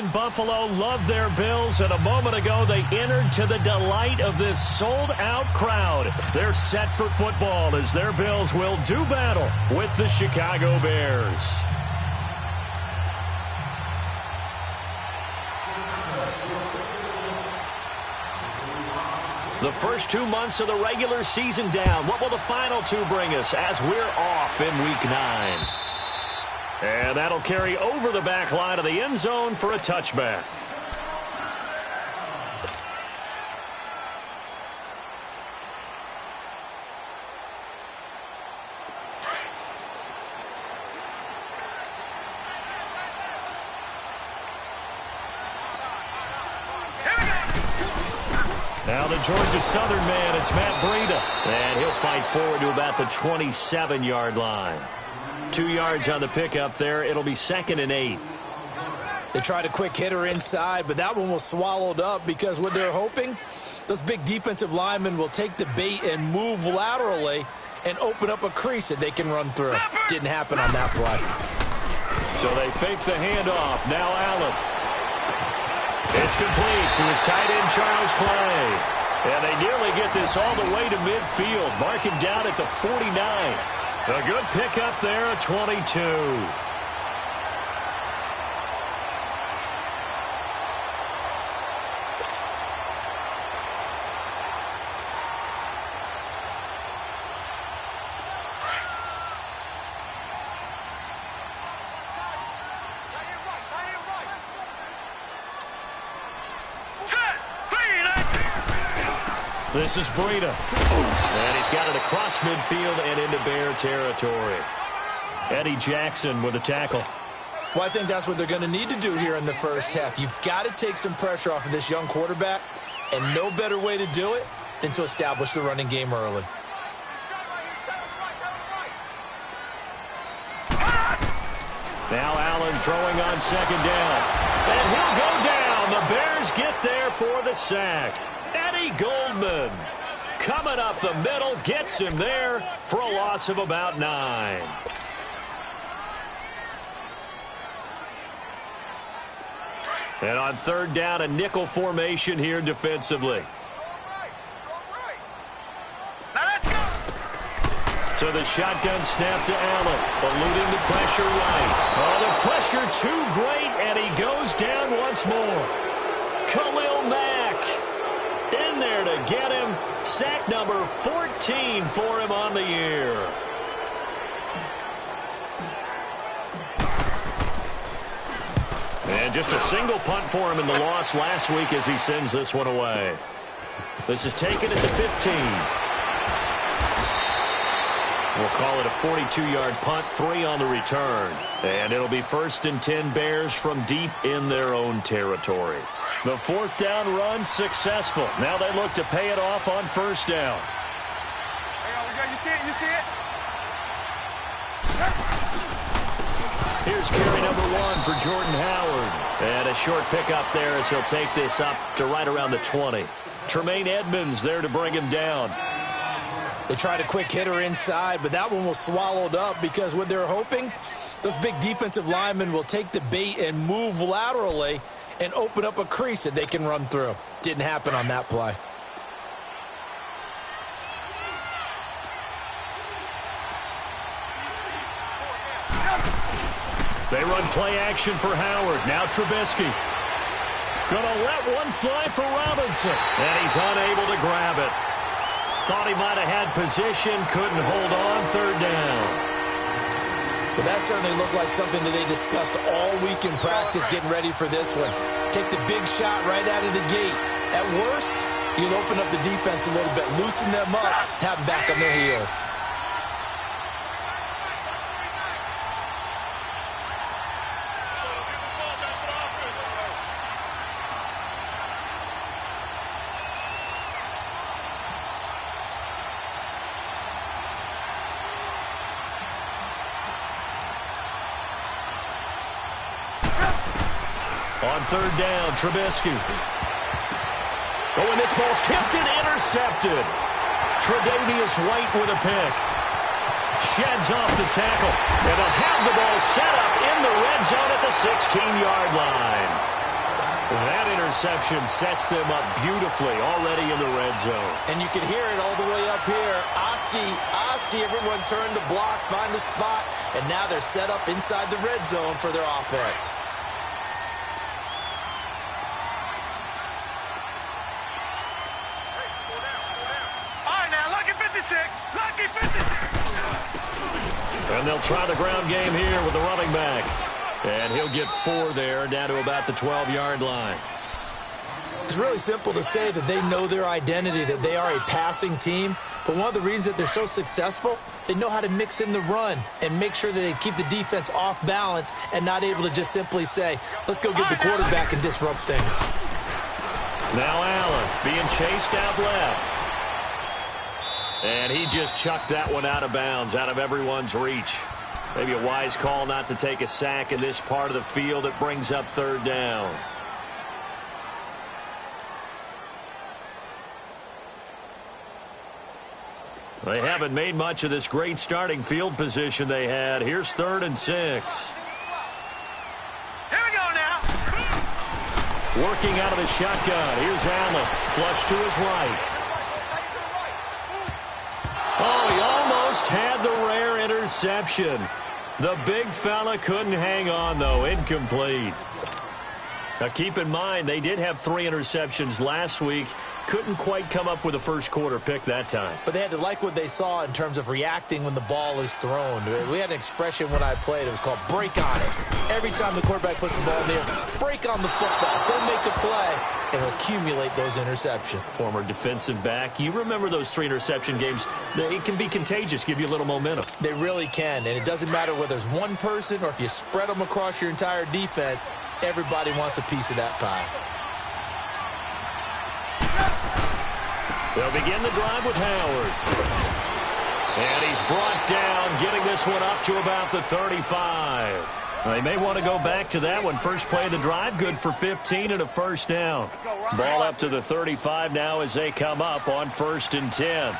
in Buffalo love their Bills, and a moment ago they entered to the delight of this sold-out crowd. They're set for football as their Bills will do battle with the Chicago Bears. The first 2 months of the regular season down. What will the final 2 bring us as we're off in Week 9? And that'll carry over the back line of the end zone for a touchback. Now the Georgia Southern man, it's Matt Breida. And he'll fight forward to about the 27-yard line. 2 yards on the pickup there. It'll be 2nd and 8. They tried a quick hitter inside, but that one was swallowed up because what they're hoping, those big defensive linemen will take the bait and move laterally and open up a crease that they can run through. Didn't happen on that play. So they fake the handoff. Now Allen. It's complete to his tight end, Charles Clay. And they nearly get this all the way to midfield. Mark him down at the 49. A good pickup there at 22. This is Breida. And he's got it across midfield and into Bear territory. Eddie Jackson with a tackle. Well, I think that's what they're going to need to do here in the first half. You've got to take some pressure off of this young quarterback, and no better way to do it than to establish the running game early. Now Allen throwing on 2nd down. And he'll go down. The Bears get there for the sack. Eddie Goldman coming up the middle, gets him there for a loss of about 9. And on 3rd down, a nickel formation here defensively. So the shotgun snap to Allen, eluding the pressure right. Oh, the pressure too great, and he goes down once more. Khalil Mack in there to get him. Sack number 14 for him on the year. And just a single punt for him in the loss last week as he sends this one away. This is taken at the 15. We'll call it a 42-yard punt, 3 on the return. And it'll be 1st and 10 Bears from deep in their own territory. The 4th down run successful. Now they look to pay it off on 1st down. You see it? You see it? Here's carry number 1 for Jordan Howard. And a short pickup there as he'll take this up to right around the 20. Tremaine Edmonds there to bring him down. They tried a quick hitter inside, but that one was swallowed up because what they're hoping, those big defensive linemen will take the bait and move laterally and open up a crease that they can run through. Didn't happen on that play. They run play action for Howard. Now Trubisky. Gonna let one fly for Robinson. And he's unable to grab it. Thought he might have had position. Couldn't hold on. 3rd down. Well, that certainly looked like something that they discussed all week in practice getting ready for this one. Take the big shot right out of the gate. At worst, you'll open up the defense a little bit, loosen them up, have them back on their heels. On 3rd down, Trubisky. Oh, and this ball's tipped and intercepted. Tre'Davious White with a pick. Sheds off the tackle. And they'll have the ball set up in the red zone at the 16-yard line. interception sets them up beautifully already in the red zone. And you can hear it all the way up here. Oski, everyone turned to block, find a spot, and now they're set up inside the red zone for their offense. All right, now, lucky 56. Lucky 56. And they'll try the ground game here with the running back. And he'll get 4 there, down to about the 12-yard line. It's really simple to say that they know their identity, that they are a passing team. But one of the reasons that they're so successful, they know how to mix in the run and make sure that they keep the defense off balance and not able to just simply say, let's go get the quarterback and disrupt things. Now Allen being chased out left. And he just chucked that one out of bounds, out of everyone's reach. Maybe a wise call not to take a sack in this part of the field. It brings up 3rd down. They haven't made much of this great starting field position they had. Here's 3rd and 6. Here we go now. Working out of the shotgun. Here's Allen. Flush to his right. Oh, he almost had the rare interception. The big fella couldn't hang on, though. Incomplete. Now, keep in mind, they did have 3 interceptions last week. Couldn't quite come up with a first-quarter pick that time. But they had to like what they saw in terms of reacting when the ball is thrown. We had an expression when I played. It was called break on it. Every time the quarterback puts the ball in the air, break on the football. Don't make a play and accumulate those interceptions. Former defensive back. You remember those 3 interception games. It can be contagious, give you a little momentum. They really can, and it doesn't matter whether it's one person or if you spread them across your entire defense. Everybody wants a piece of that pie. They'll begin the drive with Howard. And he's brought down, getting this one up to about the 35. They may want to go back to that one. First play of the drive, good for 15 and a first down. Ball up to the 35 now as they come up on 1st and 10.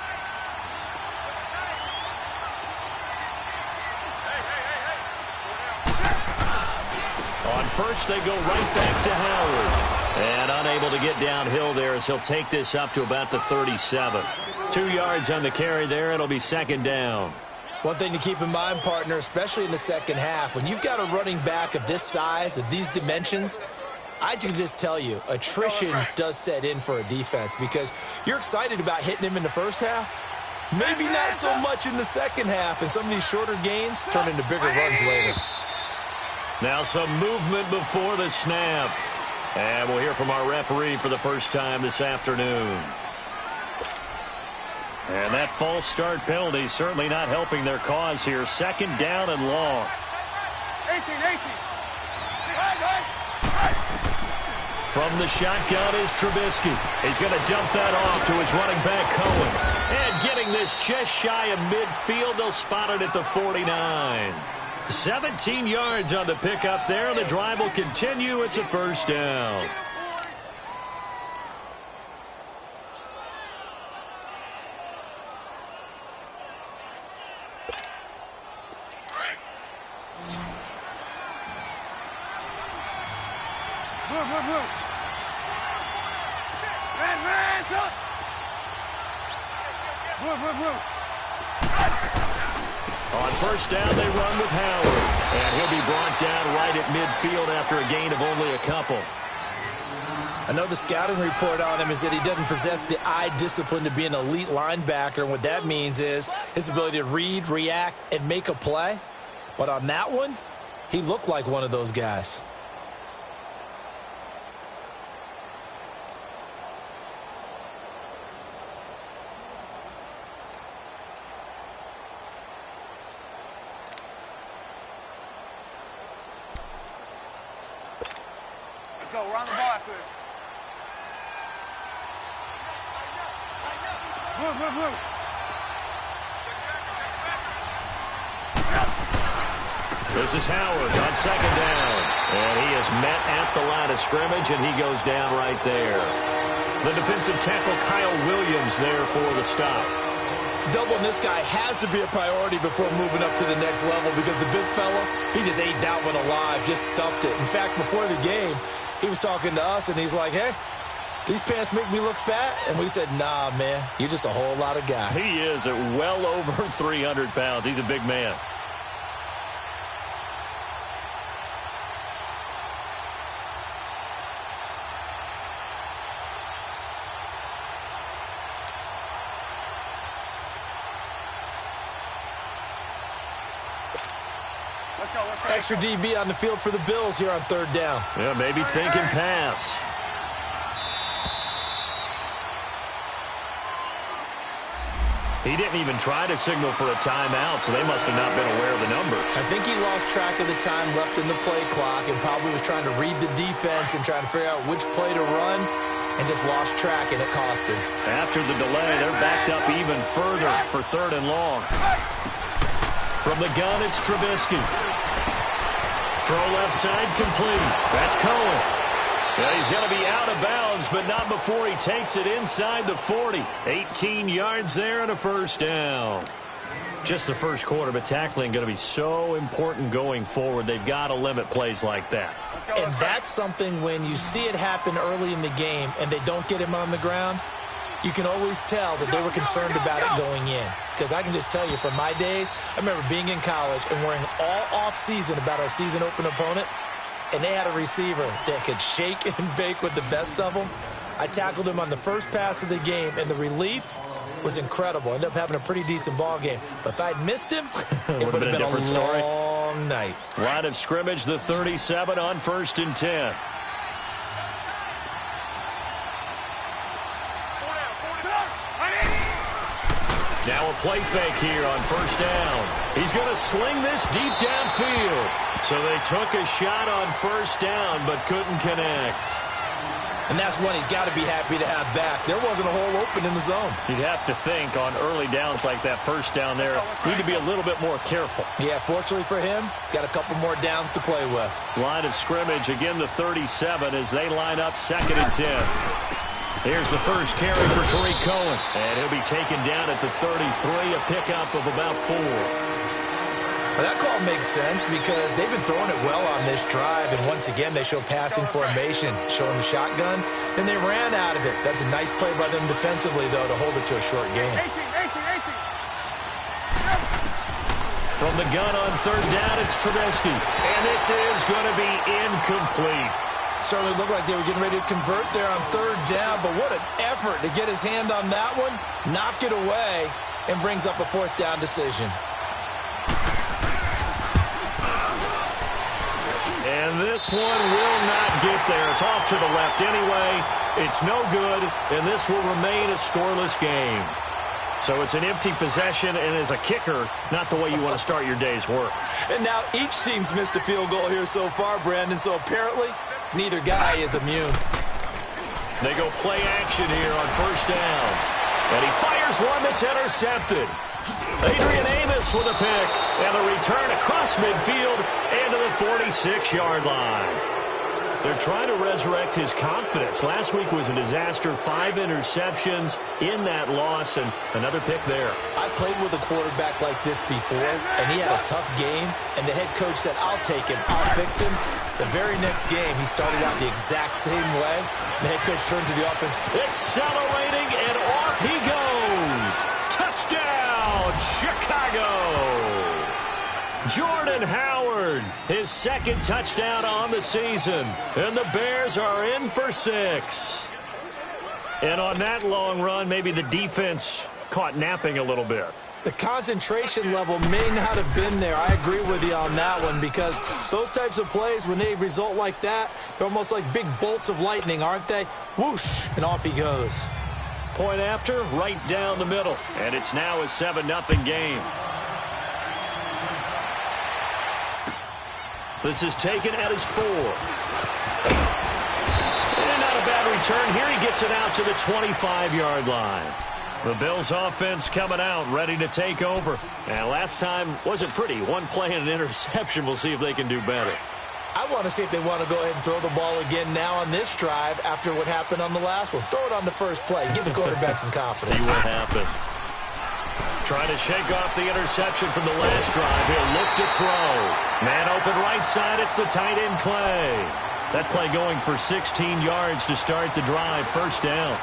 On first, they go right back to Howard. And unable to get downhill there as he'll take this up to about the 37. 2 yards on the carry there. It'll be 2nd down. One thing to keep in mind, partner, especially in the second half, when you've got a running back of this size, of these dimensions, I can just tell you, attrition does set in for a defense because you're excited about hitting him in the first half. Maybe not so much in the second half, and some of these shorter gains turn into bigger runs later. Now some movement before the snap. And we'll hear from our referee for the first time this afternoon. And that false start penalty certainly not helping their cause here. 2nd down and long. 18. From the shotgun is Trubisky. He's going to dump that off to his running back, Cohen. And getting this just shy of midfield, they'll spot it at the 49. 17 yards on the pickup there. The drive will continue. It's a 1st down. Move. Move. On 1st down, they run with Howard. And he'll be brought down right at midfield after a gain of only a couple. I know the scouting report on him is that he doesn't possess the eye discipline to be an elite linebacker. And what that means is his ability to read, react, and make a play. But on that one, he looked like one of those guys. Let's go. We're on the ball after this. Move. This is Howard on 2nd down. And he is met at the line of scrimmage, and he goes down right there. The defensive tackle, Kyle Williams, there for the stop. Doubling this guy has to be a priority before moving up to the next level because the big fella, he just ate that one alive, just stuffed it. In fact, before the game, He was talking to us, and he's like, hey, these pants make me look fat. And we said, nah, man, you're just a whole lot of guy. He is at well over 300 pounds. He's a big man. Extra DB on the field for the Bills here on third down. Yeah, maybe thinking pass. He didn't even try to signal for a timeout, so they must have not been aware of the numbers. I think he lost track of the time left in the play clock and probably was trying to read the defense and trying to figure out which play to run and just lost track, and it cost him. After the delay, they're backed up even further for third and long. From the gun, it's Trubisky. Throw left side complete. That's Cohen. Yeah, he's going to be out of bounds, but not before he takes it inside the 40. 18 yards there and a first down. Just the first quarter, but tackling going to be so important going forward. They've got to limit plays like that. And that's something when you see it happen early in the game and they don't get him on the ground, you can always tell that they were concerned about it going in. Because I can just tell you, from my days, I remember being in college and worrying all off-season about our season open opponent, and they had a receiver that could shake and bake with the best of them. I tackled him on the first pass of the game, and the relief was incredible. Ended up having a pretty decent ball game. But if I'd missed him, it would have been a different story. Long night. Line of scrimmage, the 37 on 1st and 10. Now a play fake here on first down. He's going to sling this deep downfield. So they took a shot on first down but couldn't connect. And that's one he's got to be happy to have back. There wasn't a hole open in the zone. You'd have to think on early downs like that first down there, need to be a little bit more careful. Yeah, fortunately for him, got a couple more downs to play with. Line of scrimmage, again the 37 as they line up 2nd and 10. Here's the first carry for Tariq Cohen. And he'll be taken down at the 33, a pickup of about 4. Well, that call makes sense because they've been throwing it well on this drive. And once again, they show passing formation, showing the shotgun. Then they ran out of it. That's a nice play by them defensively, though, to hold it to a short game. From the gun on third down, it's Trubisky. And this is going to be incomplete. Certainly looked like they were getting ready to convert there on third down, but what an effort to get his hand on that one, knock it away, and brings up a 4th down decision. And this one will not get there. It's off to the left anyway. It's no good, and this will remain a scoreless game. So it's an empty possession, and as a kicker, not the way you want to start your day's work. And now each team's missed a field goal here so far, Brandon, so apparently neither guy is immune. They go play action here on first down. And he fires one that's intercepted. Adrian Amos with a pick. And a return across midfield and to the 46-yard line. They're trying to resurrect his confidence. Last week was a disaster. 5 interceptions in that loss, and another pick there. I played with a quarterback like this before, and he had a tough game, and the head coach said, I'll take him, I'll fix him. The very next game, he started out the exact same way. The head coach turned to the offense. Accelerating, and off he goes. Touchdown, Chicago. Jordan Howard, his 2nd touchdown on the season. And the Bears are in for 6. And on that long run, maybe the defense caught napping a little bit. The concentration level may not have been there. I agree with you on that one because those types of plays, when they result like that, they're almost like big bolts of lightning, aren't they? Whoosh, and off he goes. Point after, right down the middle. And it's now a 7-0 game. This is taken at his 4. And not a bad return here. He gets it out to the 25-yard line. The Bills offense coming out, ready to take over. And last time wasn't pretty. One play and an interception. We'll see if they can do better. I want to see if they want to go ahead and throw the ball again now on this drive after what happened on the last one. Throw it on the first play. Give the quarterback some confidence. See what happens. Trying to shake off the interception from the last drive. He'll look to throw. Man open right side. It's the tight end Clay. That play going for 16 yards to start the drive. First down.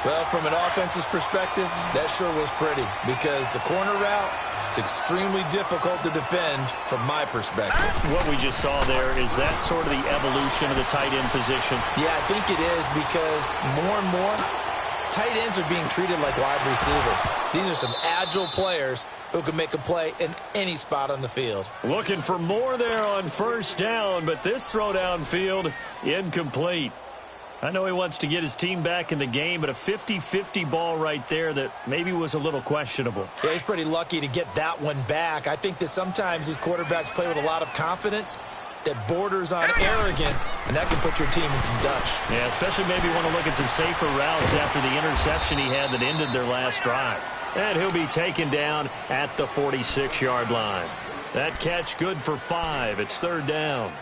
Well, from an offense's perspective, that sure was pretty because the corner route is extremely difficult to defend from my perspective. What we just saw there, is that sort of the evolution of the tight end position? Yeah, I think it is because more and more, tight ends are being treated like wide receivers. These are some agile players who can make a play in any spot on the field. Looking for more there on first down, but this throw downfield, incomplete. I know he wants to get his team back in the game, but a 50-50 ball right there that maybe was a little questionable. Yeah, he's pretty lucky to get that one back. I think that sometimes these quarterbacks play with a lot of confidence that borders on arrogance, and that can put your team in some Dutch. Yeah, especially maybe want to look at some safer routes after the interception he had that ended their last drive. And he'll be taken down at the 46-yard line. That catch good for 5. It's third down.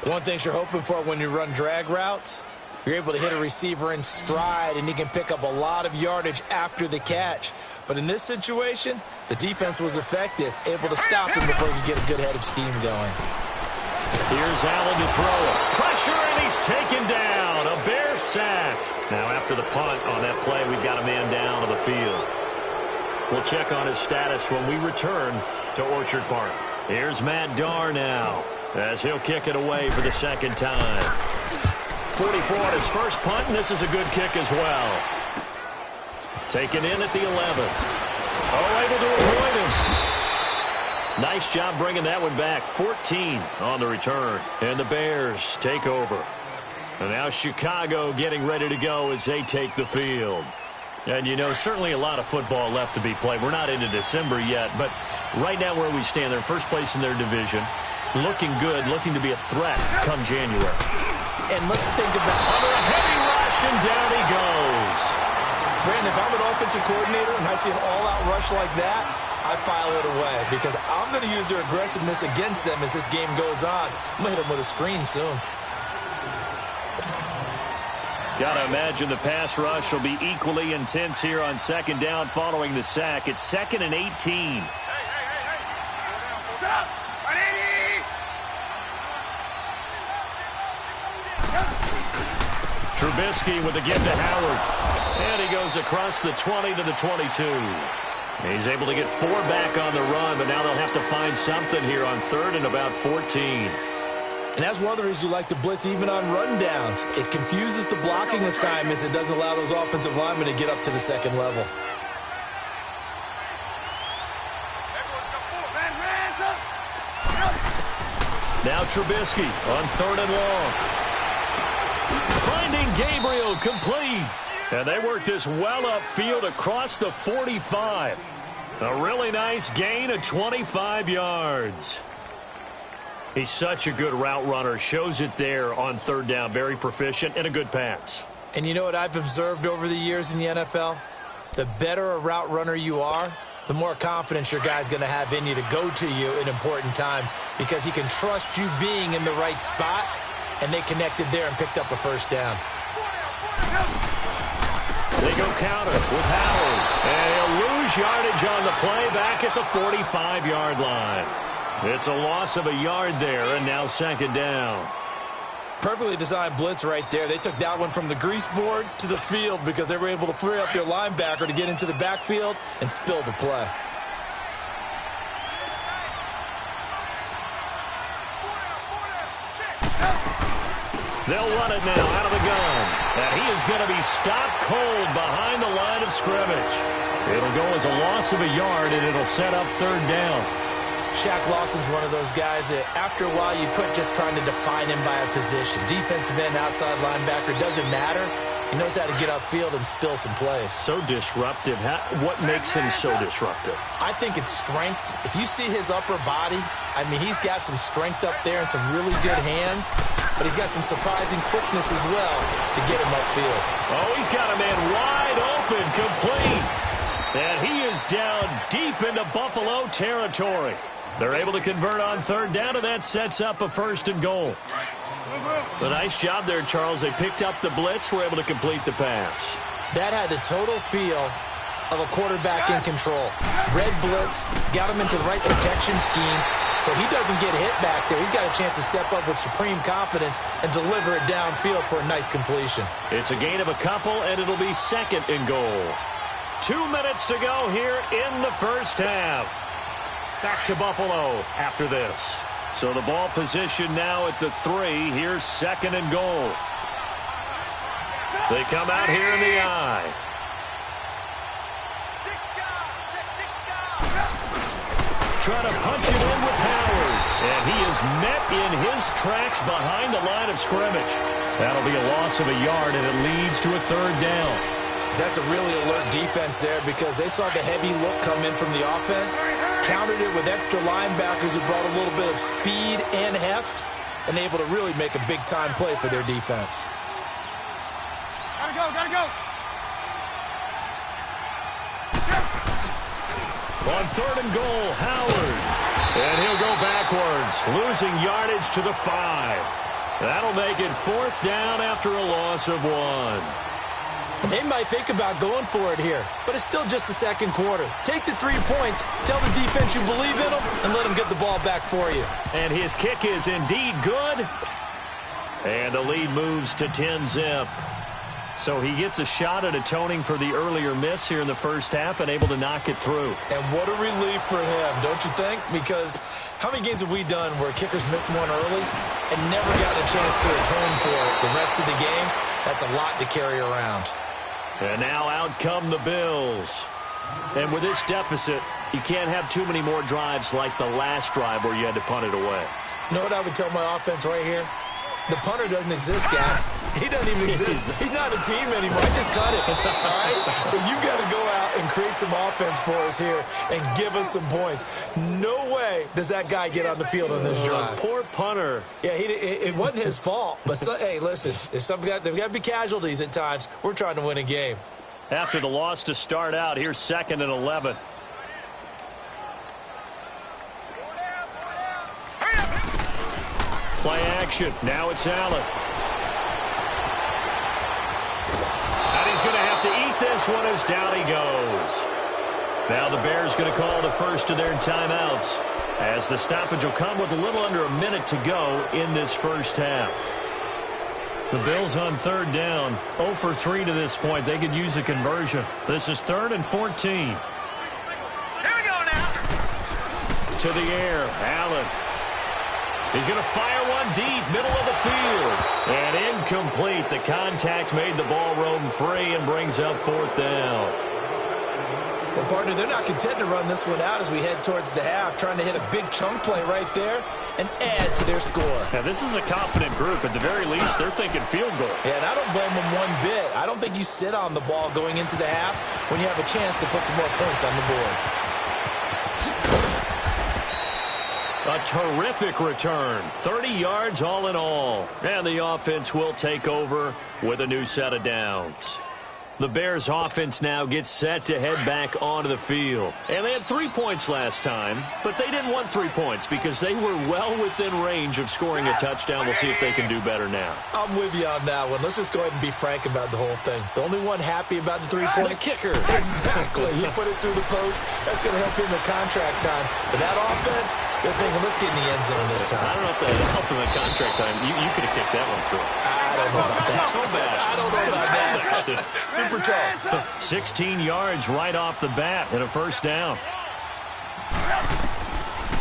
One thing you're hoping for when you run drag routes, you're able to hit a receiver in stride, and he can pick up a lot of yardage after the catch. But in this situation, the defense was effective, able to stop him before he could get a good head of steam going. Here's Allen to throw it. Pressure, and he's taken down. A Bear sack. Now, after the punt on that play, we've got a man down on the field. We'll check on his status when we return to Orchard Park. Here's Matt Darr now, as he'll kick it away for the second time. 44 on his first punt, and this is a good kick as well. Taken in at the 11th. Oh, able to avoid him. Nice job bringing that one back. 14 on the return. And the Bears take over. And now Chicago getting ready to go as they take the field. And, you know, certainly a lot of football left to be played. We're not into December yet, but right now where we stand, they're first place in their division. Looking good, looking to be a threat come January. And let's think about under a heavy rush, and down he goes. Brandon, if I'm an offensive coordinator and I see an all-out rush like that, I file it away because I'm going to use their aggressiveness against them as this game goes on. I'm going to hit them with a screen soon. Got to imagine the pass rush will be equally intense here on second down following the sack. It's 2nd and 18. Trubisky with the give to Howard. And he goes across the 20 to the 22. He's able to get 4 back on the run, but now they'll have to find something here on 3rd and about 14. And that's one of the reasons you like to blitz even on rundowns. It confuses the blocking assignments. It doesn't allow those offensive linemen to get up to the second level. Now Trubisky on 3rd and long. Finding Gabriel complete. And they work this well upfield across the 45. A really nice gain of 25 yards. He's such a good route runner. Shows it there on 3rd down. Very proficient and a good pass. And you know what I've observed over the years in the NFL? The better a route runner you are, the more confidence your guy's going to have in you to go to you in important times because he can trust you being in the right spot, and they connected there and picked up a first down. They go counter with Howard. And he'll lose yardage on the play back at the 45-yard line. It's a loss of a yard there, and now 2nd down. Perfectly designed blitz right there. They took that one from the grease board to the field because they were able to free up their linebacker to get into the backfield and spill the play. They'll run it now out of the gun. And he is going to be stopped cold behind the line of scrimmage. It'll go as a loss of a yard, and it'll set up 3rd down. Shaq Lawson's one of those guys that after a while you quit just trying to define him by a position. Defensive end, outside linebacker, doesn't matter. He knows how to get upfield and spill some plays. So disruptive. What makes him so disruptive? I think it's strength. If you see his upper body, I mean, he's got some strength up there and some really good hands, but he's got some surprising quickness as well to get him upfield. Oh, he's got a man wide open, complete. And he is down deep into Buffalo territory. They're able to convert on 3rd down, and that sets up a 1st and goal. A nice job there, Charles. They picked up the blitz, were able to complete the pass. That had the total feel of a quarterback in control. Red blitz, got him into the right protection scheme, So he doesn't get hit back there. He's got a chance to step up with supreme confidence and deliver it downfield for a nice completion. It's a gain of a couple, and it'll be second and goal. 2 minutes to go here in the first half. Back to Buffalo after this. So the ball position now at the 3. Here's second and goal. They come out here in the I. Trying to punch it in with Howard. And he is met in his tracks behind the line of scrimmage. That'll be a loss of a yard, and it leads to a third down. That's a really alert defense there because they saw the heavy look come in from the offense, countered it with extra linebackers who brought a little bit of speed and heft, and able to really make a big-time play for their defense. Gotta go, gotta go. On third and goal, Howard. And he'll go backwards, losing yardage to the 5. That'll make it fourth down after a loss of 1. They might think about going for it here, but it's still just the second quarter. Take the 3 points, tell the defense you believe in them, and let them get the ball back for you. And his kick is indeed good. And the lead moves to 10-zip. So he gets a shot at atoning for the earlier miss here in the first half and able to knock it through. And what a relief for him, don't you think? Because how many games have we done where kickers missed one early and never gotten a chance to atone for it the rest of the game? That's a lot to carry around. And now out come the Bills. And with this deficit, you can't have too many more drives like the last drive where you had to punt it away. You know what I would tell my offense right here? The punter doesn't exist, guys. He doesn't even exist. He's not a team anymore. I just cut it. All right? So you've got to go out and create some offense for us here and give us some points. No way does that guy get on the field on this drive. Poor punter. Yeah, it wasn't his fault. But, hey, listen, there's got to be casualties at times. We're trying to win a game. After the loss to start out, here's second and 11. Play action. Now it's Allen. And he's going to have to eat this one as down he goes. Now the Bears going to call the first of their timeouts as the stoppage will come with a little under a minute to go in this first half. The Bills on third down, 0 for 3 to this point. They could use a conversion. This is 3rd and 14. Here we go now. To the air, Allen. He's going to fire one deep, middle of the field. And incomplete. The contact made the ball roam free and brings up fourth down. Well, partner, they're not content to run this one out as we head towards the half, trying to hit a big chunk play right there and add to their score. Now, this is a confident group. At the very least, they're thinking field goal. Yeah, and I don't blame them one bit. I don't think you sit on the ball going into the half when you have a chance to put some more points on the board. A terrific return. 30 yards all in all. And the offense will take over with a new set of downs. The Bears offense now gets set to head back onto the field. And they had 3 points last time, but they didn't want 3 points because they were well within range of scoring a touchdown. We'll see if they can do better now. I'm with you on that one. Let's just go ahead and be frank about the whole thing. The only one happy about the 3-point? The kicker. Exactly. He put it through the post. That's going to help him in contract time. But that offense, they're thinking, let's get in the end zone this time. I don't know if that helped him in contract time. You could have kicked that one through. I don't know about that. I don't know about that. Super tough. 16 yards right off the bat and a first down.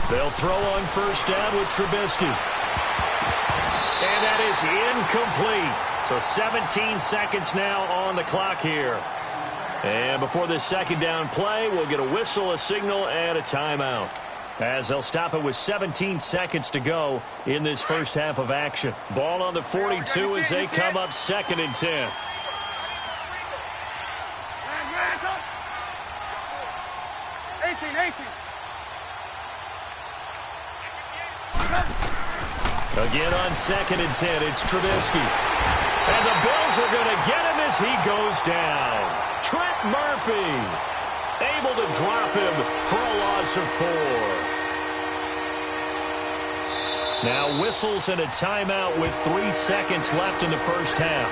They'll throw on first down with Trubisky. And that is incomplete. So 17 seconds now on the clock here. And before this second down play, we'll get a whistle, a signal, and a timeout. As they'll stop it with 17 seconds to go in this first half of action. Ball on the 42 as they come up 2nd and 10. Again on 2nd and 10, it's Trubisky. And the Bills are going to get him as he goes down. Trent Murphy able to drop him for a loss of 4. Now whistles and a timeout with 3 seconds left in the first half.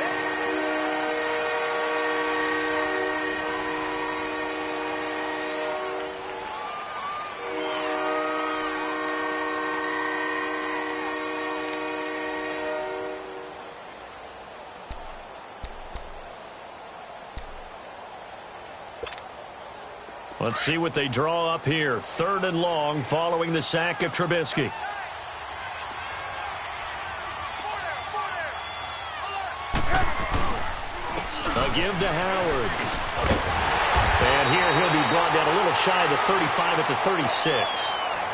Let's see what they draw up here. 3rd and long following the sack of Trubisky. A give to Howard. And here he'll be brought down a little shy of the 35 at the 36.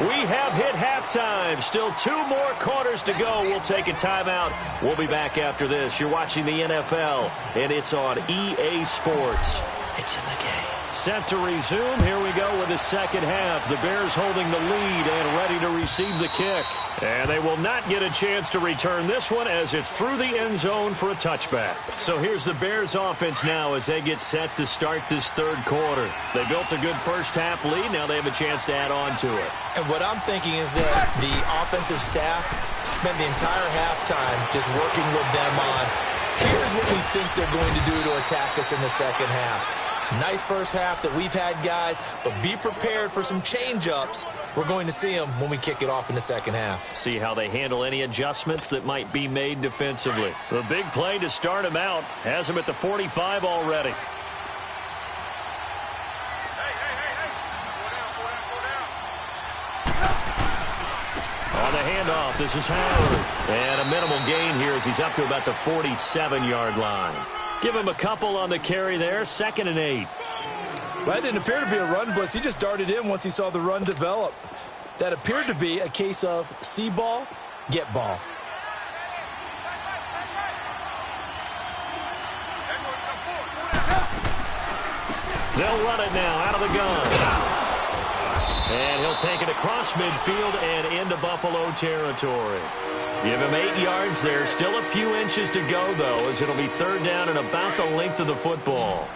We have hit halftime. Still 2 more quarters to go. We'll take a timeout. We'll be back after this. You're watching the NFL, and it's on EA Sports. It's in the game. Set to resume. Here we go with the second half. The Bears holding the lead and ready to receive the kick. And they will not get a chance to return this one as it's through the end zone for a touchback. So here's the Bears offense now as they get set to start this 3rd quarter. They built a good first half lead. Now they have a chance to add on to it. And what I'm thinking is that the offensive staff spent the entire halftime just working with them on, here's what we think they're going to do to attack us in the second half. Nice first half that we've had, guys, but be prepared for some change-ups. We're going to see them when we kick it off in the second half. See how they handle any adjustments that might be made defensively. The big play to start him out has him at the 45 already. On the handoff, this is Howard. And a minimal gain here as he's up to about the 47-yard line. Give him a couple on the carry there. 2nd and 8. Well, that didn't appear to be a run blitz. He just darted in once he saw the run develop. That appeared to be a case of see ball, get ball. They'll run it now out of the gun. And he'll take it across midfield and into Buffalo territory. Give him 8 yards there. Still a few inches to go, though, as it'll be 3rd down and about the length of the football.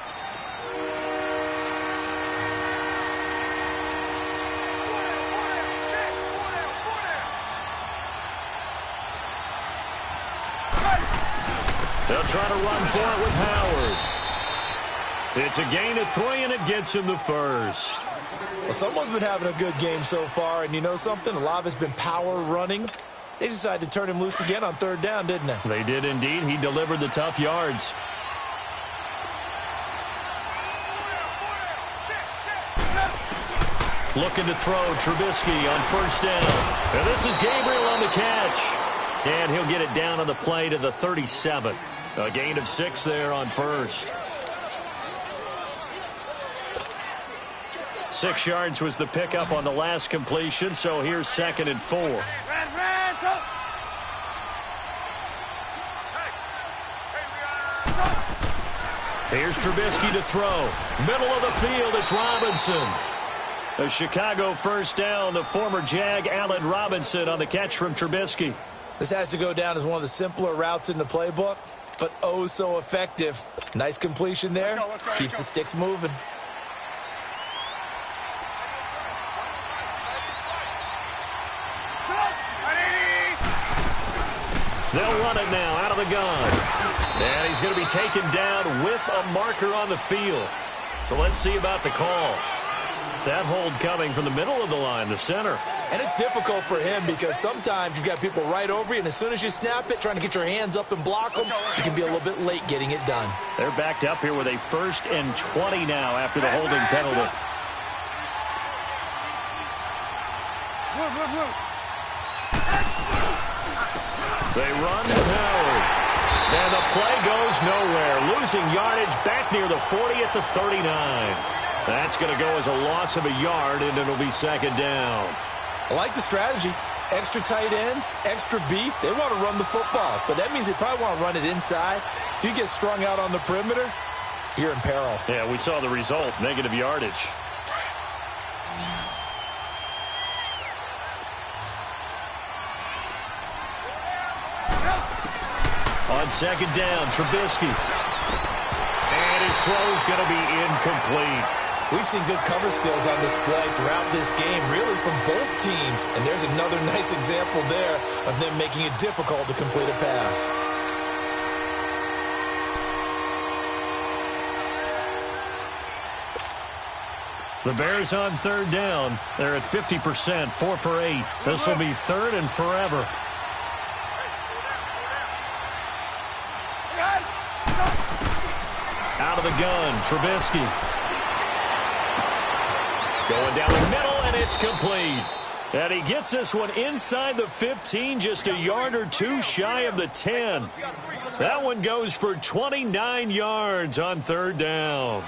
They'll try to run for it with Howard. It's a gain of 3, and it gets him the first. Well, someone's been having a good game so far, and you know something? A lot of it's been power running. They decided to turn him loose again on 3rd down, didn't they? They did indeed. He delivered the tough yards. Looking to throw Trubisky on 1st down. And this is Gabriel on the catch. And he'll get it down on the play to the 37. A gain of 6 there on 1st. 6 yards was the pickup on the last completion, so here's 2nd and 4. Here's Trubisky to throw. Middle of the field, it's Robinson. A Chicago 1st down, the former Jag Allen Robinson on the catch from Trubisky. This has to go down as one of the simpler routes in the playbook, but oh so effective. Nice completion there. Keeps the sticks moving. They'll run it now out of the gun. And he's going to be taken down with a marker on the field. So let's see about the call. That hold coming from the middle of the line, the center. And it's difficult for him because sometimes you've got people right over you, and as soon as you snap it, trying to get your hands up and block them, you can be a little bit late getting it done. They're backed up here with a 1st and 20 now after the holding penalty. They run to Howard. And the play goes nowhere. Losing yardage back near the 40 at the 39. That's going to go as a loss of a yard, and it'll be 2nd down. I like the strategy. Extra tight ends, extra beef. They want to run the football, but that means they probably want to run it inside. If you get strung out on the perimeter, you're in peril. Yeah, we saw the result, negative yardage. On 2nd down, Trubisky. And his throw's going to be incomplete. We've seen good cover skills on display throughout this game, really from both teams. And there's another nice example there of them making it difficult to complete a pass. The Bears on 3rd down. They're at 50%, 4 for 8. This will be 3rd and forever. Out of the gun, Trubisky. Going down the middle, and it's complete. And he gets this one inside the 15, just a yard or two shy of the 10. That one goes for 29 yards on third down.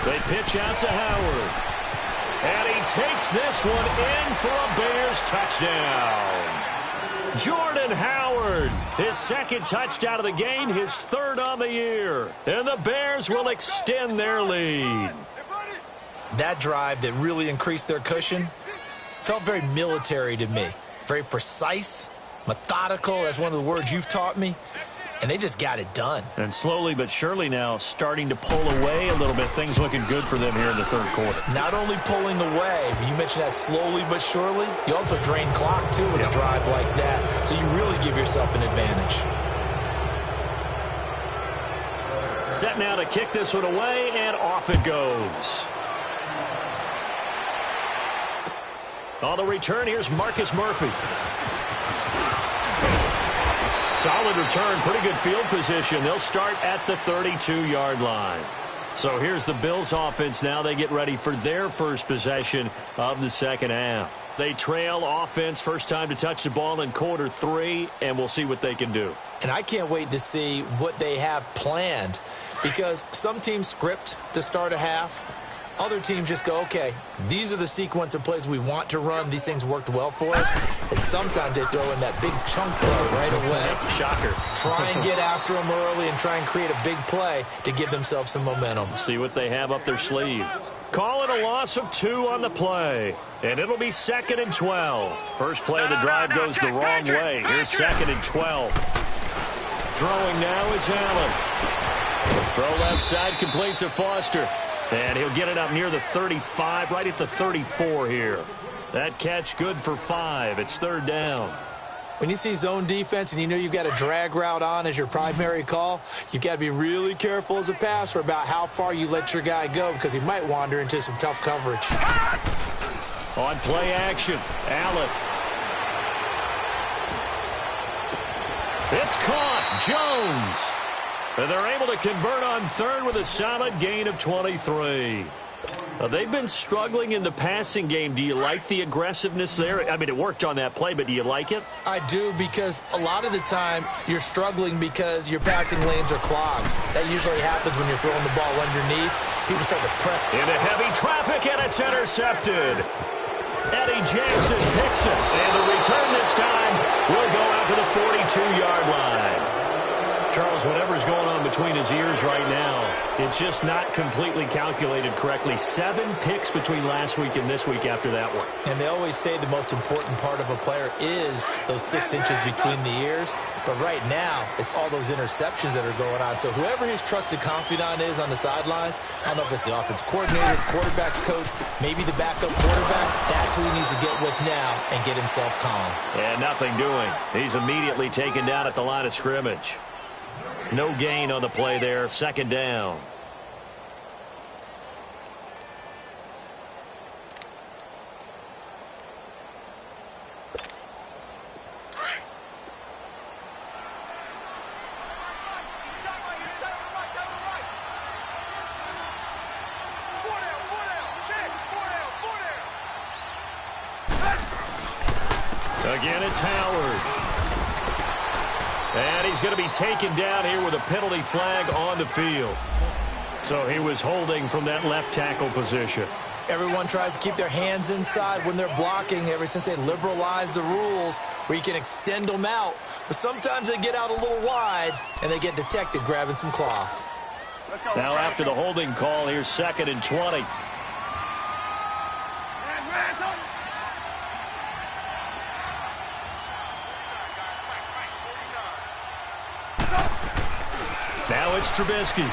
They pitch out to Howard. And he takes this one in for a Bears touchdown. Jordan Howard, his second touchdown of the game, his third on the year. And the Bears will extend their lead. That drive that really increased their cushion felt very military to me. Very precise, methodical. That's one of the words you've taught me. And they just got it done. And slowly but surely now starting to pull away a little bit. Things looking good for them here in the third quarter. Not only pulling away, but you mentioned that slowly but surely. You also drain clock, too, with a drive like that. So you really give yourself an advantage. Set now to kick this one away, and off it goes. On the return, here's Marcus Murphy. Solid return, pretty good field position. They'll start at the 32-yard line. So here's the Bills offense now. They get ready for their first possession of the second half. They trail offense, first time to touch the ball in quarter 3, and we'll see what they can do. And I can't wait to see what they have planned, because some teams script to start a half. Other teams just go, okay, these are the sequence of plays we want to run. These things worked well for us. And sometimes they throw in that big chunk play right away. Shocker. Try and get after them early and try and create a big play to give themselves some momentum. See what they have up their sleeve. Call it a loss of 2 on the play. And it'll be 2nd and 12. First play of the drive goes the wrong way. Here's 2nd and 12. Throwing now is Allen. Throw left side, complete to Foster. And he'll get it up near the 35, right at the 34 here. That catch good for 5. It's third down. When you see zone defense and you know you've got a drag route on as your primary call, you've got to be really careful as a passer about how far you let your guy go, because he might wander into some tough coverage. On play action, Allen. It's caught. Jones. And they're able to convert on third with a solid gain of 23. They've been struggling in the passing game. Do you like the aggressiveness there? I mean, it worked on that play, but do you like it? I do, because a lot of the time you're struggling because your passing lanes are clogged. That usually happens when you're throwing the ball underneath. People start to prep. Into heavy traffic, and it's intercepted. Eddie Jackson picks it, and the return this time will go out to the 42-yard line. Charles, whatever's going on between his ears right now, it's just not completely calculated correctly. 7 picks between last week and this week after that one. And they always say the most important part of a player is those 6 inches between the ears. But right now, it's all those interceptions that are going on. So whoever his trusted confidant is on the sidelines, I don't know if it's the offense coordinator, the quarterback's coach, maybe the backup quarterback, that's who he needs to get with now and get himself calm. And nothing doing. He's immediately taken down at the line of scrimmage. No gain on the play there. Second down. Again, it's Howard. And he's going to be taken down here with a penalty flag on the field. So he was holding from that left tackle position. Everyone tries to keep their hands inside when they're blocking ever since they liberalized the rules where you can extend them out. But sometimes they get out a little wide and they get detected grabbing some cloth. Now after the holding call, here's 2nd and 20. Now it's Trubisky.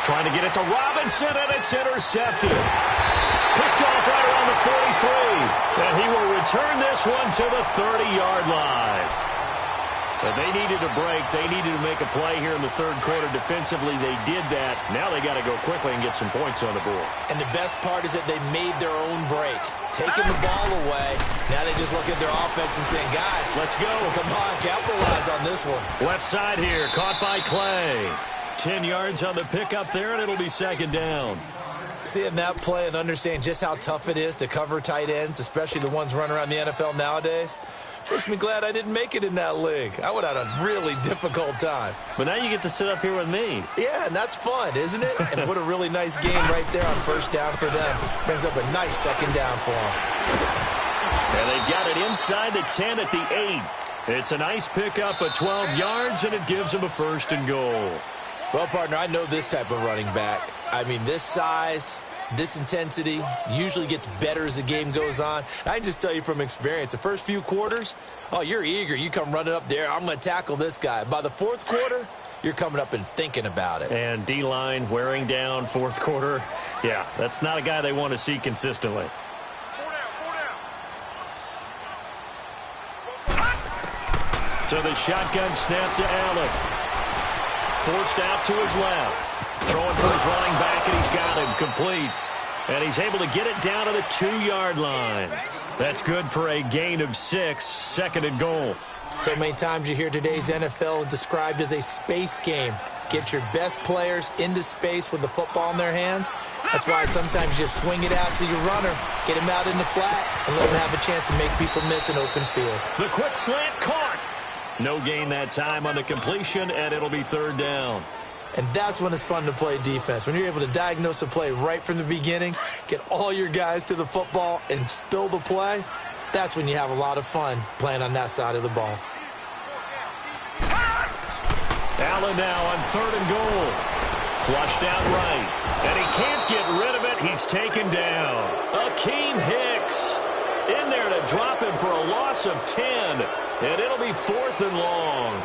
Trying to get it to Robinson, and it's intercepted. Picked off right around the 43. And he will return this one to the 30-yard line. But they needed a break. They needed to make a play here in the third quarter defensively. They did that. Now they got to go quickly and get some points on the board. And the best part is that they made their own break. Taking the ball away. Now they just look at their offense and saying, guys, let's go. Come on, capitalize on this one. Left side here, caught by Clay. 10 yards on the pickup there, and it'll be second down. Seeing that play and understanding just how tough it is to cover tight ends, especially the ones running around the NFL nowadays, makes me glad I didn't make it in that league. I would have had a really difficult time. But now you get to sit up here with me. Yeah, and that's fun, isn't it? And what a really nice game right there on first down for them. Brings up a nice second down for them. And they've got it inside the 10 at the 8. It's a nice pickup of 12 yards, and it gives them a first and goal. Well, partner, I know this type of running back. I mean, this size, this intensity usually gets better as the game goes on. I can just tell you from experience, the first few quarters, oh, you're eager. You come running up there, I'm going to tackle this guy. By the fourth quarter, you're coming up and thinking about it. And D-line wearing down fourth quarter. Yeah, that's not a guy they want to see consistently. So the shotgun snap to Allen. Forced out to his left. Throwing for his running back, and he's got him complete. And he's able to get it down to the 2-yard line. That's good for a gain of 6, second and goal. So many times you hear today's NFL described as a space game. Get your best players into space with the football in their hands. That's why sometimes you just swing it out to your runner, get him out in the flat, and let him have a chance to make people miss an open field. The quick slant caught. No gain that time on the completion, and it'll be third down. And that's when it's fun to play defense. When you're able to diagnose a play right from the beginning, get all your guys to the football, and spill the play, that's when you have a lot of fun playing on that side of the ball. Allen now on third and goal. Flushed out right. And he can't get rid of it. He's taken down. Akeem Hicks in there to drop him for a loss of 10. And it'll be fourth and long.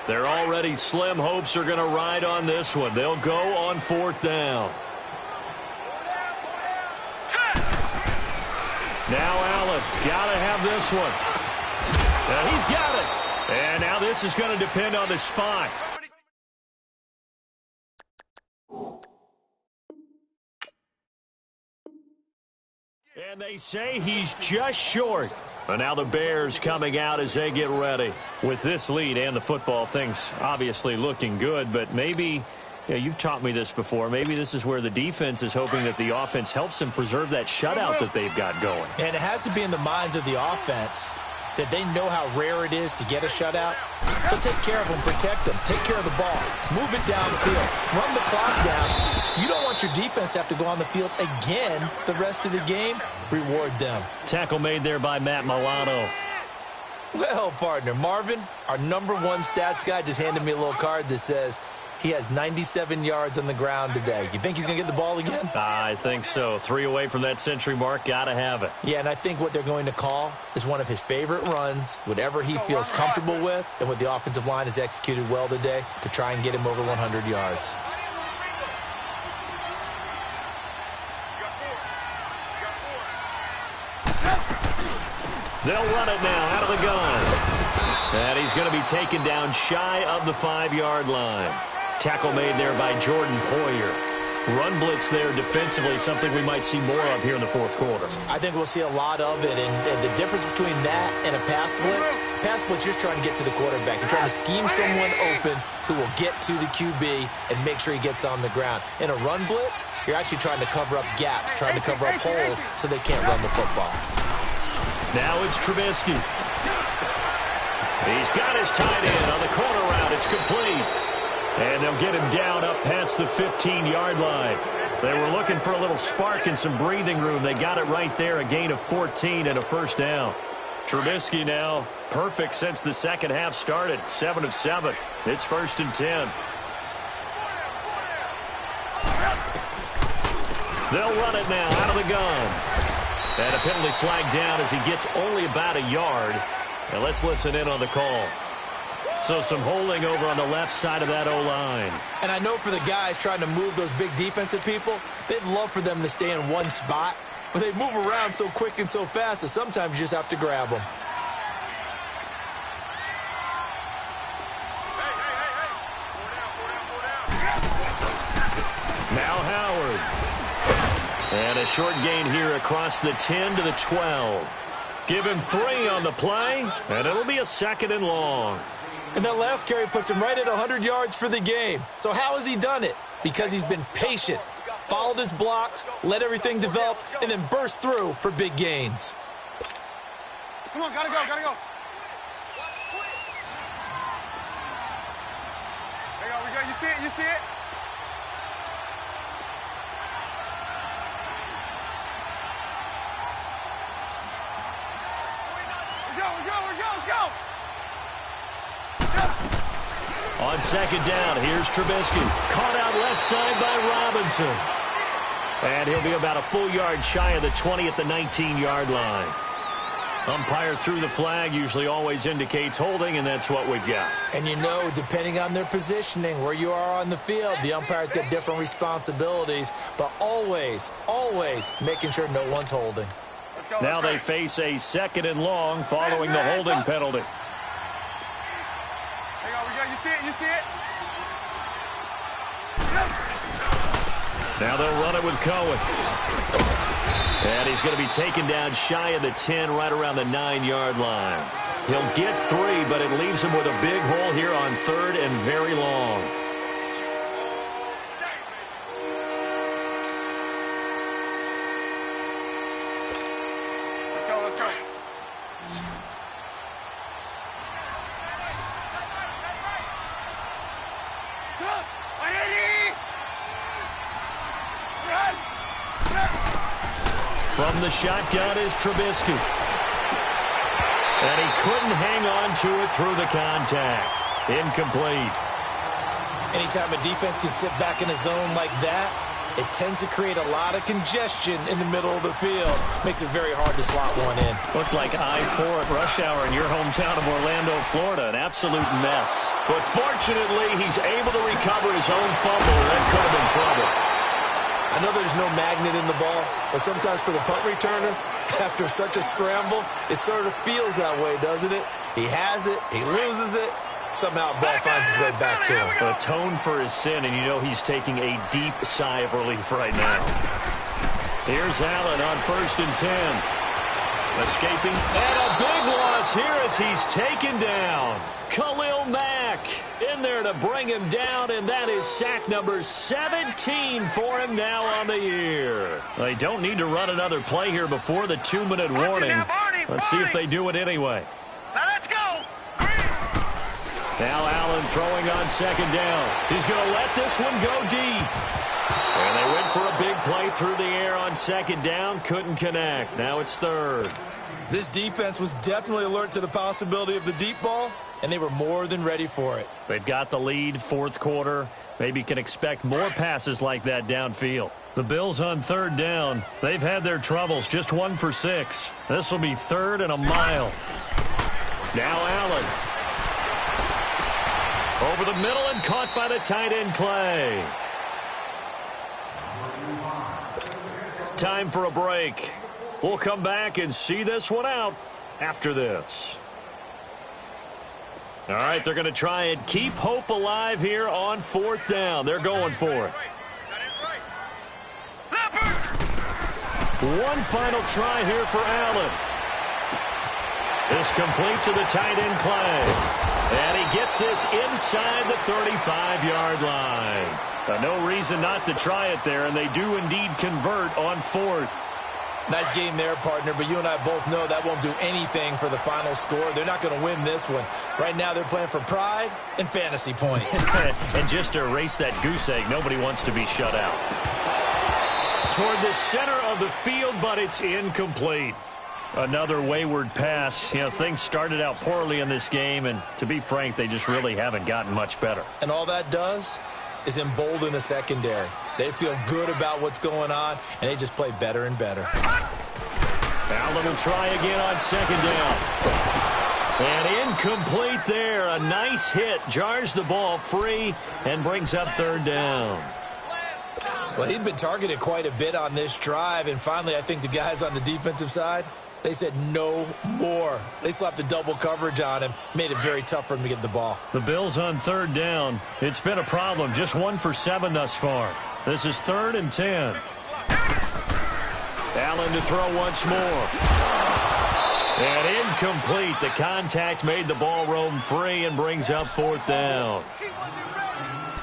Their already slim hopes are going to ride on this one. They'll go on fourth down. Now Allen, got to have this one. And he's got it. And now this is going to depend on the spot. And they say he's just short. And now the Bears coming out as they get ready. With this lead and the football, things obviously looking good, but maybe, you've taught me this before, maybe this is where the defense is hoping that the offense helps them preserve that shutout that they've got going. And it has to be in the minds of the offense that they know how rare it is to get a shutout. So take care of them, protect them, take care of the ball, move it downfield, run the clock down. You don't want your defense to have to go on the field again the rest of the game. Reward them. Tackle made there by Matt Milano. Well, partner, Marvin, our number one stats guy, just handed me a little card that says he has 97 yards on the ground today. You think he's going to get the ball again? I think so. 3 away from that century mark. Got to have it. Yeah, and I think what they're going to call is one of his favorite runs, whatever he feels comfortable with, and what the offensive line has executed well today to try and get him over 100 yards. They'll run it now out of the gun. And he's going to be taken down shy of the 5-yard line. Tackle made there by Jordan Poyer. Run blitz there defensively, something we might see more of here in the fourth quarter. I think we'll see a lot of it, and the difference between that and a pass blitz, you're just trying to get to the quarterback. You're trying to scheme someone open who will get to the QB and make sure he gets on the ground. In a run blitz, you're actually trying to cover up gaps, trying to cover up holes so they can't run the football. Now it's Trubisky. He's got his tight end on the corner route. It's complete. And they'll get him down up past the 15-yard line. They were looking for a little spark and some breathing room. They got it right there, a gain of 14 and a first down. Trubisky now perfect since the second half started, 7 of 7. It's first and 10. They'll run it now out of the gun. And a penalty flag down as he gets only about a yard. And let's listen in on the call. So some holding over on the left side of that O-line. And I know for the guys trying to move those big defensive people, they'd love for them to stay in one spot, but they move around so quick and so fast that sometimes you just have to grab them. Now Howard. And a short gain here across the 10 to the 12. Give him 3 on the play, and it'll be a 2nd and long. And that last carry puts him right at 100 yards for the game. So how has he done it? Because he's been patient, followed his blocks, let everything develop, and then burst through for big gains. Come on, gotta go, gotta go. There you go, we go. You see it, you see it? Go! On 2nd down, here's Trubisky. Caught out left side by Robinson. And he'll be about a full yard shy of the 20 at the 19-yard line. Umpire threw the flag, usually always indicates holding, and that's what we've got. And you know, depending on their positioning, where you are on the field, the umpire's got different responsibilities, but always, always making sure no one's holding. Now they face a 2nd and long following the holding penalty. There you go, we go. You see it, you see it? Now they'll run it with Cohen. And he's going to be taken down shy of the 10, right around the 9-yard line. He'll get 3, but it leaves him with a big hole here on 3rd and very long. Let's go. From the shotgun is Trubisky. And he couldn't hang on to it through the contact. Incomplete. Anytime a defense can sit back in a zone like that, it tends to create a lot of congestion in the middle of the field. Makes it very hard to slot one in. Looked like I-4 at rush hour in your hometown of Orlando, Florida. An absolute mess. But fortunately, he's able to recover his own fumble, and that could have been trouble. I know there's no magnet in the ball, but sometimes for the punt returner, after such a scramble, it sort of feels that way, doesn't it? He has it, he loses it, somehow the ball finds its way back to him. Atone for his sin, and you know he's taking a deep sigh of relief right now. Here's Allen on 1st and 10. Escaping, and a big loss here as he's taken down. Khalil Mack in there to bring him down, and that is sack number 17 for him now on the year. They don't need to run another play here before the 2-minute warning. Let's see if they do it anyway. Now let's go. Now Allen throwing on 2nd down. He's going to let this one go deep. And they went for a big play through the air on 2nd down. Couldn't connect. Now it's 3rd. This defense was definitely alert to the possibility of the deep ball, and they were more than ready for it. They've got the lead, 4th quarter. Maybe can expect more passes like that downfield. The Bills on 3rd down. They've had their troubles, just 1 for 6. This will be 3rd and a mile. Now Allen. Over the middle and caught by the tight end Clay. Time for a break. We'll come back and see this one out after this. All right, they're going to try and keep hope alive here on 4th down. They're going for it. One final try here for Allen. This complete to the tight end Clay. And he gets this inside the 35-yard line. No reason not to try it there, and they do indeed convert on 4th. Nice game there, partner, but you and I both know that won't do anything for the final score. They're not going to win this one. Right now they're playing for pride and fantasy points. And just to erase that goose egg, nobody wants to be shut out. Toward the center of the field, but it's incomplete. Another wayward pass. You know, things started out poorly in this game, and to be frank, they just really haven't gotten much better. And all that does is embolden the secondary. They feel good about what's going on, and they just play better and better. Allen will try again on 2nd down. And incomplete there. A nice hit. Jars the ball free and brings up third down. Well, he'd been targeted quite a bit on this drive, and finally I think the guys on the defensive side, they said no more. They slapped the double coverage on him, made it very tough for him to get the ball. The Bills on third down. It's been a problem. Just 1 for 7 thus far. This is 3rd and 10. Allen to throw once more. And incomplete. The contact made the ball roam free and brings up 4th down.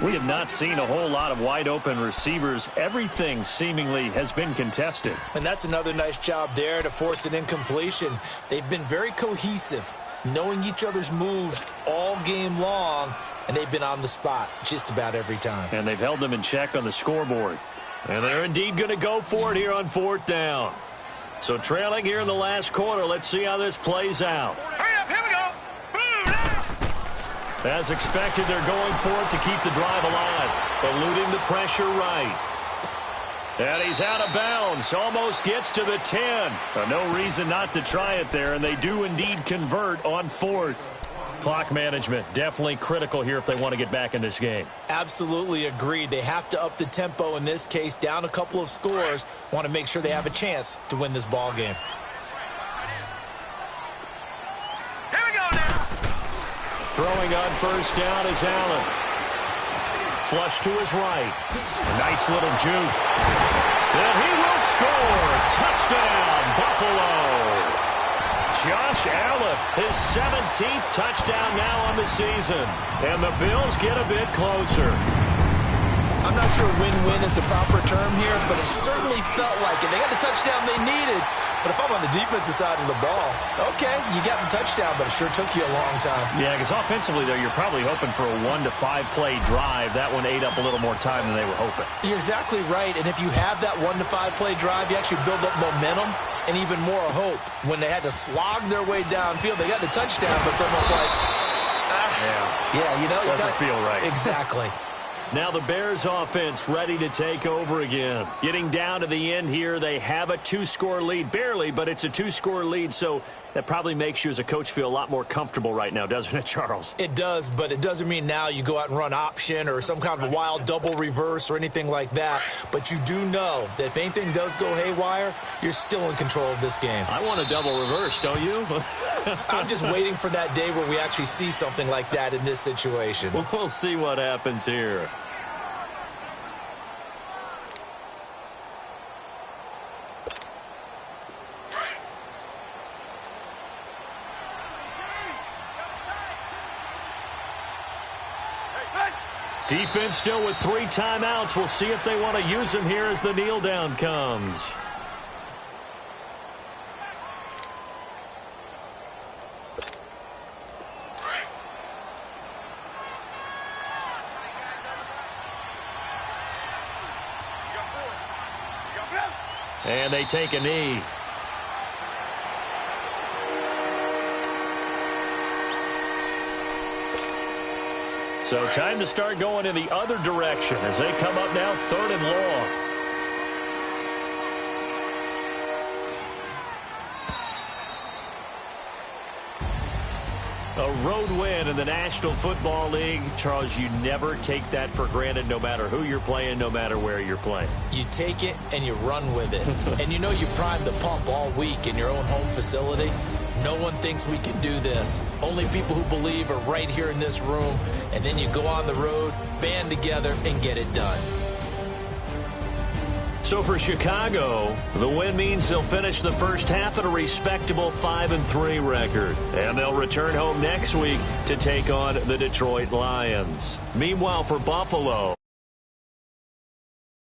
We have not seen a whole lot of wide-open receivers. Everything seemingly has been contested. And that's another nice job there to force an incompletion. They've been very cohesive, knowing each other's moves all game long, and they've been on the spot just about every time. And they've held them in check on the scoreboard. And they're indeed going to go for it here on 4th down. So trailing here in the last quarter, let's see how this plays out. Hurry up, here we go. As expected, they're going for it to keep the drive alive. Eluding the pressure right. And he's out of bounds. Almost gets to the 10. No reason not to try it there, and they do indeed convert on 4th. Clock management, definitely critical here if they want to get back in this game. Absolutely agreed. They have to up the tempo in this case, down a couple of scores. Want to make sure they have a chance to win this ball game. Throwing on 1st down is Allen. Flush to his right. A nice little juke. And he will score. Touchdown, Buffalo. Josh Allen, his 17th touchdown now on the season. And the Bills get a bit closer. I'm not sure win-win is the proper term here, but it certainly felt like it. They got the touchdown they needed, but if I'm on the defensive side of the ball, okay, you got the touchdown, but it sure took you a long time. Yeah, because offensively, though, you're probably hoping for a 1 to 5 play drive. That one ate up a little more time than they were hoping. You're exactly right, and if you have that 1 to 5 play drive, you actually build up momentum and even more hope. When they had to slog their way downfield, they got the touchdown, but it's almost like, yeah, you know. Doesn't feel right. Exactly. Now the Bears offense ready to take over again. Getting down to the end here, they have a 2-score lead. Barely, but it's a 2-score lead, so that probably makes you as a coach feel a lot more comfortable right now, doesn't it, Charles? It does, but it doesn't mean now you go out and run option or some kind of wild double reverse or anything like that. But you do know that if anything does go haywire, you're still in control of this game. I want a double reverse, don't you? I'm just waiting for that day where we actually see something like that in this situation. We'll see what happens here. Defense still with 3 timeouts. We'll see if they want to use them here as the kneel down comes. And they take a knee. So time to start going in the other direction as they come up now 3rd and long. A road win in the National Football League. Charles, you never take that for granted no matter who you're playing, no matter where you're playing. You take it and you run with it. And you know you primed the pump all week in your own home facility. No one thinks we can do this. Only people who believe are right here in this room. And then you go on the road, band together, and get it done. So for Chicago, the win means they'll finish the first half at a respectable 5-3 record. And they'll return home next week to take on the Detroit Lions. Meanwhile, for Buffalo,